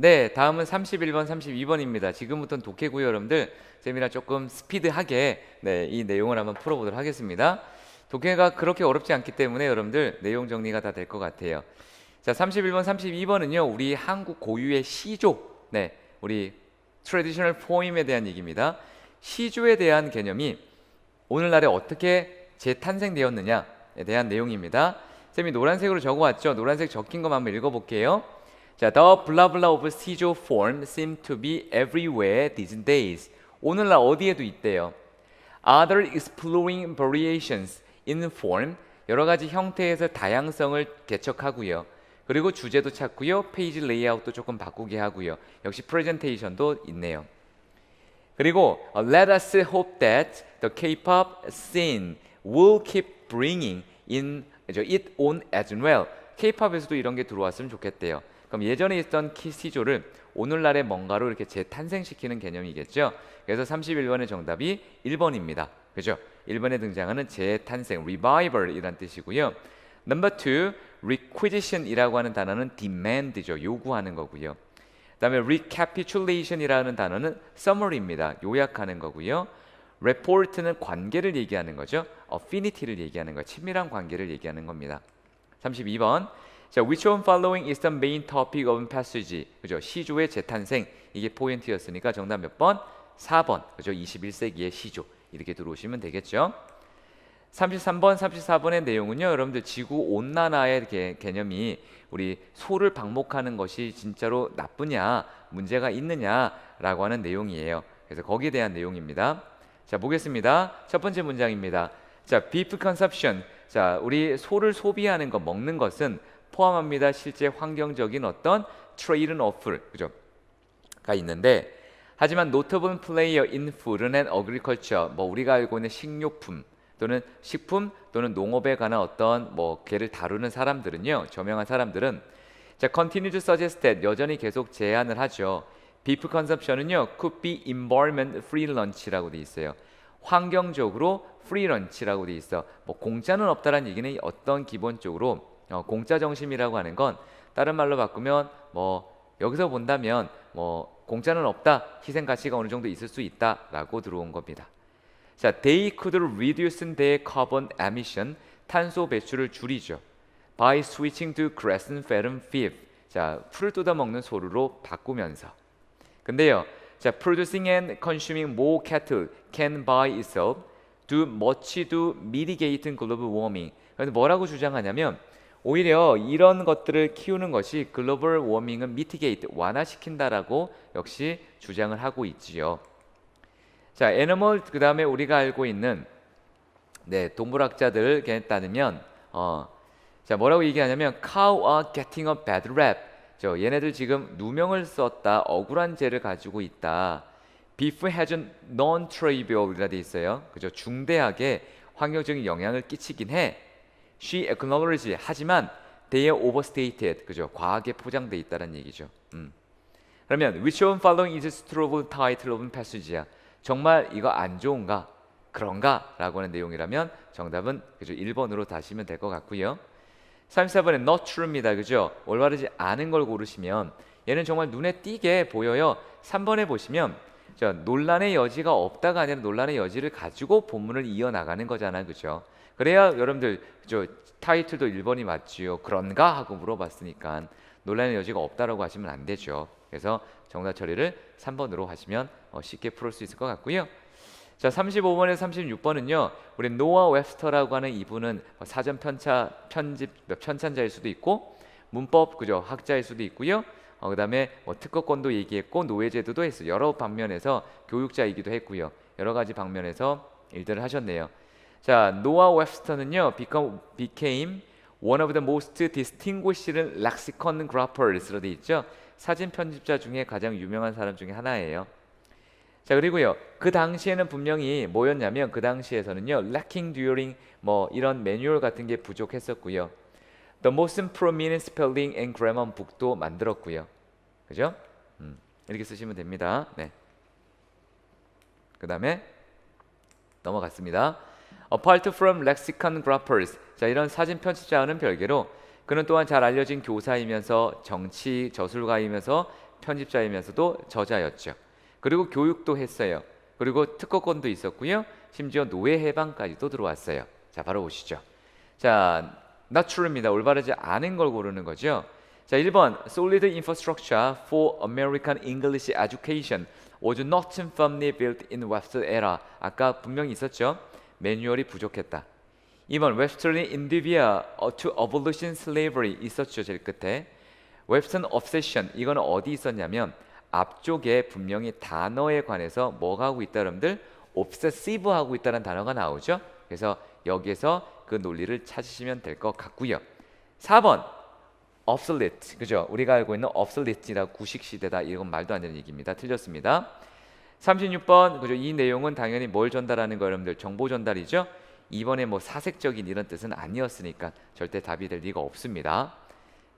네, 다음은 31번, 32번입니다. 지금부터는 독해고요, 여러분들. 쌤이랑 조금 스피드하게 이 내용을 한번 풀어보도록 하겠습니다. 독해가 그렇게 어렵지 않기 때문에 여러분들 내용 정리가 다 될 것 같아요. 자, 31번, 32번은요, 우리 한국 고유의 시조, 우리 트래디셔널 포임에 대한 얘기입니다. 시조에 대한 개념이 오늘날에 어떻게 재탄생되었느냐에 대한 내용입니다. 쌤이 노란색으로 적어왔죠. 노란색 적힌 것만 한번 읽어볼게요. 자, the blah blah of 시조 form seem to be everywhere these days. 오늘날 어디에도 있대요. Other exploring variations in form, 여러 가지 형태에서 다양성을 개척하고요. 그리고 주제도 찾고요. 페이지 레이아웃도 조금 바꾸게 하고요. 역시 프레젠테이션도 있네요. 그리고 let us hope that the K-pop scene will keep bringing in it on as well. K-팝에서도 이런 게 들어왔으면 좋겠대요. 그럼 예전에 있던 시조를 오늘날의 뭔가로 이렇게 재탄생시키는 개념이겠죠. 그래서 31번의 정답이 1번입니다. 그죠? 1번에 등장하는 재탄생, revival이란 뜻이고요. Number 2, requisition이라고 하는 단어는 demand죠. 요구하는 거고요. 그 다음에 recapitulation이라는 단어는 summary입니다. 요약하는 거고요. report는 관계를 얘기하는 거죠. affinity를 얘기하는 거, 친밀한 관계를 얘기하는 겁니다. 32번. 자, which one following is the main topic of passage? 그죠? 시조의 재탄생, 이게 포인트였으니까 정답 몇 번? 4번. 그죠? 21세기의 시조. 이렇게 들어오시면 되겠죠. 33번, 34번의 내용은요, 여러분들 지구 온난화의 개념이 우리 소를 방목하는 것이 진짜로 나쁘냐, 문제가 있느냐라고 하는 내용이에요. 그래서 거기에 대한 내용입니다. 자, 보겠습니다. 첫 번째 문장입니다. 자, beef consumption. 자, 우리 소를 소비하는 것, 먹는 것은 포함합니다. 실제 환경적인 어떤 trade offer, 그죠? 가 있는데, 하지만 notable player in food and agriculture, 뭐 우리가 알고 있는 식료품 또는 식품 또는 농업에 관한 어떤 걔를 다루는 사람들은요, 저명한 사람들은 자, continue to suggest that, 여전히 계속 제안을 하죠. beef consumption은요, could be environment free lunch라고 돼 있어요. 환경적으로 free lunch라고 돼 있어. 공짜는 없다라는 얘기는 어떤 기본적으로 공짜 정신이라고 하는 건 다른 말로 바꾸면 여기서 본다면 공짜는 없다, 희생 가치가 어느 정도 있을 수 있다라고 들어온 겁니다. 자, they could reduce their carbon emission, 탄소 배출을 줄이죠. by switching to grass-fed beef. 자, 풀을 뜯어 먹는 소류로 바꾸면서. 근데요, 자, producing and consuming more cattle can by itself do much to mitigate global warming. 그래서 뭐라고 주장하냐면 오히려 이런 것들을 키우는 것이 글로벌 워밍을 mitigate, 완화시킨다라고 역시 주장을 하고 있지요. 자, 애니멀, 그 다음에 우리가 알고 있는 동물학자들에 따르면 자, 뭐라고 얘기하냐면 cow are getting a bad rap. 얘네들 지금 누명을 썼다, 억울한 죄를 가지고 있다. beef has a non-trivial이라 돼 있어요. 그죠? 중대하게 환경적인 영향을 끼치긴 해. she acknowledges, 하지만 they are overstated, 그죠? 과하게 포장돼 있다는 얘기죠. 그러면 which one following is true title of passage야? 정말 이거 안 좋은가? 그런가? 라고 하는 내용이라면 정답은 그죠? 1번으로 다시면 될 것 같고요. 34번에 not true입니다. 그죠? 올바르지 않은 걸 고르시면 얘는 정말 눈에 띄게 보여요. 3번에 보시면 논란의 여지가 없다가 아니라 논란의 여지를 가지고 본문을 이어나가는 거잖아요. 그죠? 그래야 여러분들 타이틀도 1번이 맞지요. 그런가? 하고 물어봤으니까 논란의 여지가 없다라고 하시면 안 되죠. 그래서 정답 처리를 3번으로 하시면 쉽게 풀을 수 있을 것 같고요. 자, 35번에서 36번은요, 우리 노아 웹스터라고 하는 이분은 사전 편집 편찬자일 수도 있고 문법 그죠? 학자일 수도 있고요. 그 다음에 특허권도 얘기했고 노예제도도 했어요. 여러 방면에서 교육자이기도 했고요. 여러 가지 방면에서 일들을 하셨네요. 자, 노아 웹스터는요, became one of the most distinguished lexicon graphers로 돼 있죠. 사진 편집자 중에 가장 유명한 사람 중에 하나예요. 자, 그리고요, 그 당시에는 분명히 뭐였냐면 그 당시에서는요, lacking during 이런 매뉴얼 같은 게 부족했었고요. The most prominent spelling and grammar book도 만들었고요. 그죠? 이렇게 쓰시면 됩니다. 네. 그 다음에 넘어갔습니다. Apart from lexicon graphers, 자, 이런 사진 편집자와는 별개로 그는 또한 잘 알려진 교사이면서 정치 저술가이면서 편집자이면서도 저자였죠. 그리고 교육도 했어요. 그리고 특허권도 있었고요. 심지어 노예 해방까지도 들어왔어요. 자, 바로 보시죠. 자, not true입니다. 올바르지 않은 걸 고르는 거죠. 자, 1번 solid infrastructure for American English education was not firmly built in Webster era. 아까 분명히 있었죠. 매뉴얼이 부족했다. 2번 Webster's endeavor to abolition slavery 있었죠. 제일 끝에. Webster's obsession 이건 어디 있었냐면 앞쪽에 분명히 단어에 관해서 뭐가 하고 있다 여러분들? obsessive 하고 있다는 단어가 나오죠. 그래서 여기에서 그 논리를 찾으시면 될 것 같고요. 4번 obsolete 그죠? 우리가 알고 있는 obsolete이라 구식 시대다 이건 말도 안 되는 얘기입니다. 틀렸습니다. 36번 그죠? 이 내용은 당연히 뭘 전달하는 거 여러분들 정보 전달이죠. 이번에 뭐 사색적인 이런 뜻은 아니었으니까 절대 답이 될 리가 없습니다.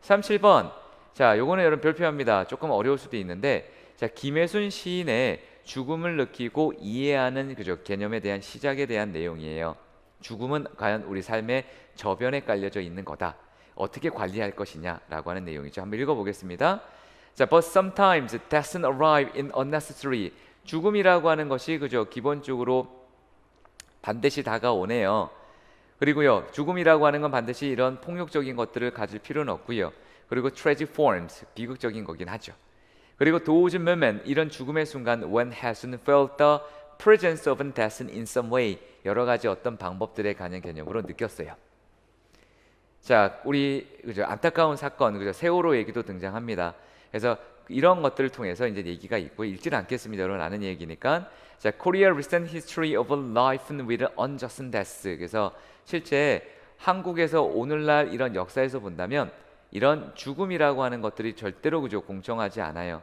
37번 자 요거는 여러분 별표합니다. 조금 어려울 수도 있는데 자 김혜순 시인의 죽음을 느끼고 이해하는 그죠? 개념에 대한 시작에 대한 내용이에요. 죽음은 과연 우리 삶의 저변에 깔려져 있는 거다. 어떻게 관리할 것이냐라고 하는 내용이죠. 한번 읽어보겠습니다. 자, but sometimes death arrive in unnecessary. 죽음이라고 하는 것이 그죠? 기본적으로 반드시 다가오네요. 그리고요, 죽음이라고 하는 건 반드시 이런 폭력적인 것들을 가질 필요는 없고요. 그리고 tragic forms, 비극적인 거긴 하죠. 그리고 those moment, 이런 죽음의 순간 when Hasun felt the presence of death in some way, 여러 가지 어떤 방법들에 관한 개념으로 느꼈어요. 자, 우리 그죠? 안타까운 사건, 그죠? 세월호 얘기도 등장합니다. 그래서 이런 것들을 통해서 이제 얘기가 있고 읽지는 않겠습니다. 여러분 아는 얘기니까. 자, Korea recent history of life with unjust death. 그래서 실제 한국에서 오늘날 이런 역사에서 본다면 이런 죽음이라고 하는 것들이 절대로 그죠? 공정하지 않아요.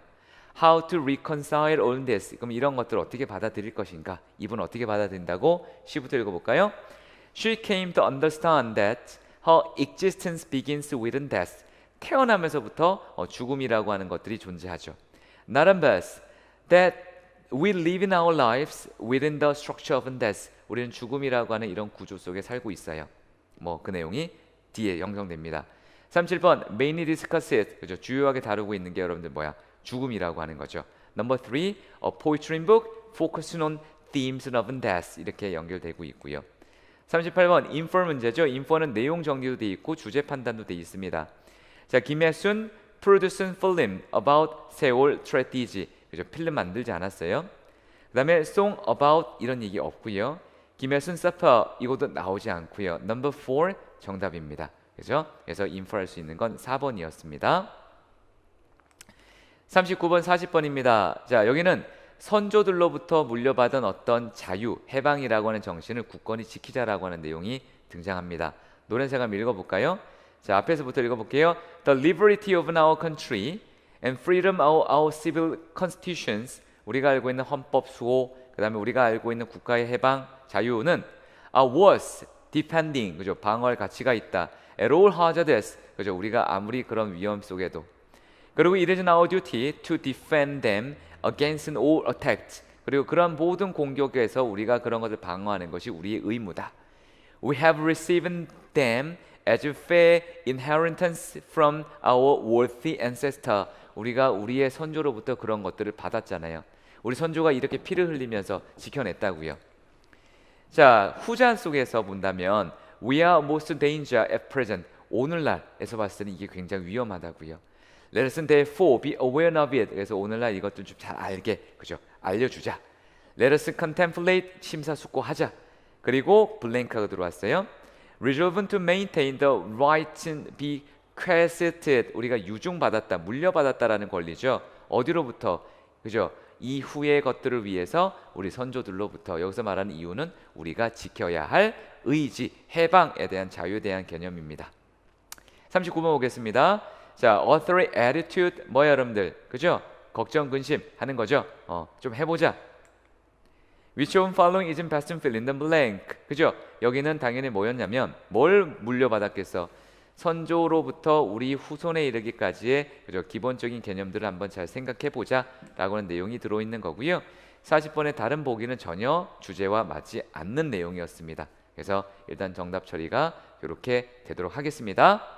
How to reconcile all this. 그럼 이런 것들을 어떻게 받아들일 것인가? 이분 어떻게 받아들인다고? 시부터 읽어볼까요? She came to understand that her existence begins with death. 태어나면서부터 죽음이라고 하는 것들이 존재하죠. Not unless that we live in our lives within the structure of death. 우리는 죽음이라고 하는 이런 구조 속에 살고 있어요. 뭐 그 내용이 뒤에 형성됩니다. 37번 mainly discuss it. 그죠? 주요하게 다루고 있는 게 여러분들 뭐야? 죽음이라고 하는 거죠. Number 3, a poetry book focusing on themes of death. 이렇게 연결되고 있고요. 38번 인포 문제죠. 인포는 내용 정리도 돼 있고 주제 판단도 돼 있습니다. 자, 김혜순 produced film about 세월 tragedy. 그죠? 필름 만들지 않았어요. 그다음에 song about 이런 얘기 없고요. 김혜순 suffer 이것도 나오지 않고요. Number 4 정답입니다. 그죠? 그래서 인포할 수 있는 건 4번이었습니다. 39번 40번입니다. 자, 여기는 선조들로부터 물려받은 어떤 자유, 해방이라고 하는 정신을 굳건히 지키자라고 하는 내용이 등장합니다. 노래색 한번 읽어볼까요? 자, 앞에서부터 읽어볼게요. The liberty of our country and freedom of our civil constitutions. 우리가 알고 있는 헌법 수호, 그 다음에 우리가 알고 있는 국가의 해방, 자유는 was defending, 그죠? 방어할 가치가 있다. At all hazards, 그죠? 우리가 아무리 그런 위험 속에도. 그리고 it is our duty to defend them against all attacks. 그리고 그런 모든 공격에서 우리가 그런 것을 방어하는 것이 우리의 의무다. We have received them as fair inheritance from our worthy ancestor. 우리가 우리의 선조로부터 그런 것들을 받았잖아요. 우리 선조가 이렇게 피를 흘리면서 지켜냈다고요. 자, 후자 속에서 본다면 we are most danger at present. 오늘날에서 봤을 때는 이게 굉장히 위험하다고요. Let us therefore be aware of it. 그래서 오늘날 이것들 좀 잘 알게, 그죠? 알려주자. Let us contemplate, 심사숙고하자. 그리고 블랭크가 들어왔어요. Resolve to maintain the right to be quested. 우리가 유증받았다, 물려받았다라는 권리죠. 어디로부터? 그죠? 이후의 것들을 위해서 우리 선조들로부터. 여기서 말하는 이유는 우리가 지켜야 할 의지, 해방에 대한 자유에 대한 개념입니다. 39번 보겠습니다. 자, author의 attitude 뭐야 여러분들? 그죠? 걱정, 근심 하는 거죠. 좀 해보자. Which of following isn't best to fill in the blank? 그죠? 여기는 당연히 뭐였냐면 뭘 물려받았겠어? 선조로부터 우리 후손에 이르기까지의 그죠? 기본적인 개념들을 한번 잘 생각해 보자라고 하는 내용이 들어있는 거고요. 40번의 다른 보기는 전혀 주제와 맞지 않는 내용이었습니다. 그래서 일단 정답 처리가 이렇게 되도록 하겠습니다.